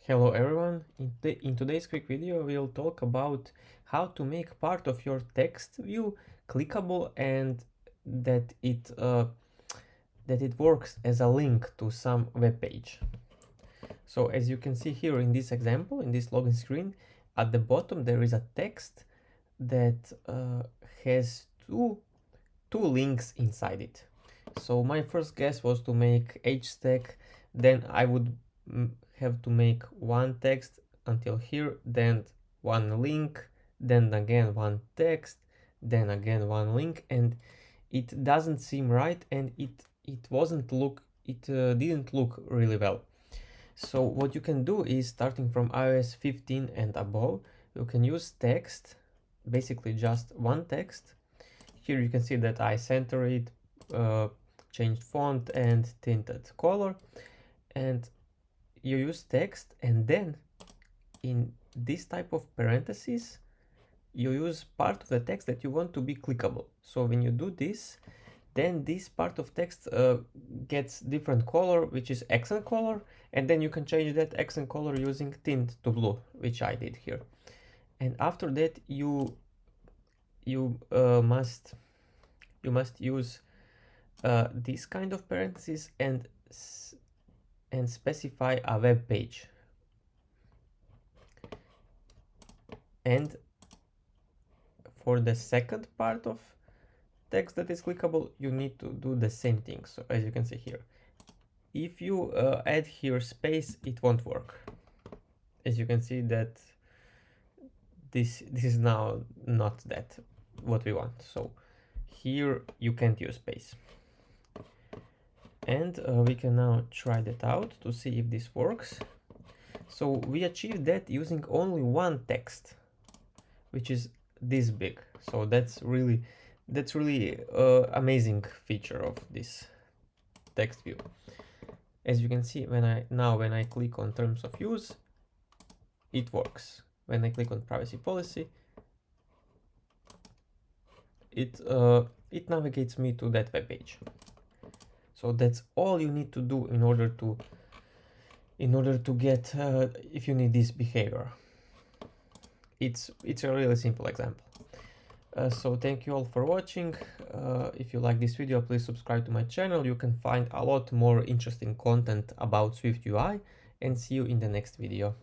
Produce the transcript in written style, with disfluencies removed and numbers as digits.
Hello everyone, in today's quick video we'll talk about how to make part of your text view clickable and that it works as a link to some web page. So as you can see here in this example, in this login screen, at the bottom there is a text that has two links inside it. So my first guess was to make h-stack, then I would have to make one text until here, then one link, then again one text, then again one link, and it doesn't seem right, and it didn't look really well. So what you can do is, starting from iOS 15 and above, you can use text, basically just one text. Here you can see that I center it, changed font and tinted color, and you use text, and then in this type of parentheses you use part of the text that you want to be clickable. So when you do this, then this part of text gets different color, which is accent color, and then you can change that accent color using tint to blue, which I did here. And after that you must use this kind of parentheses and specify a web page. And for the second part of text that is clickable, you need to do the same thing. So as you can see here, if you add here space, it won't work. As you can see that this is now not that what we want. So here you can't use space. And we can now try that out to see if this works. So we achieved that using only one text, which is this big. So that's really amazing feature of this text view. As you can see, when I click on terms of use, it works. When I click on privacy policy, it navigates me to that web page. So that's all you need to do in order to get if you need this behavior. It's a really simple example. So thank you all for watching. If you like this video, please subscribe to my channel. You can find a lot more interesting content about SwiftUI, and see you in the next video.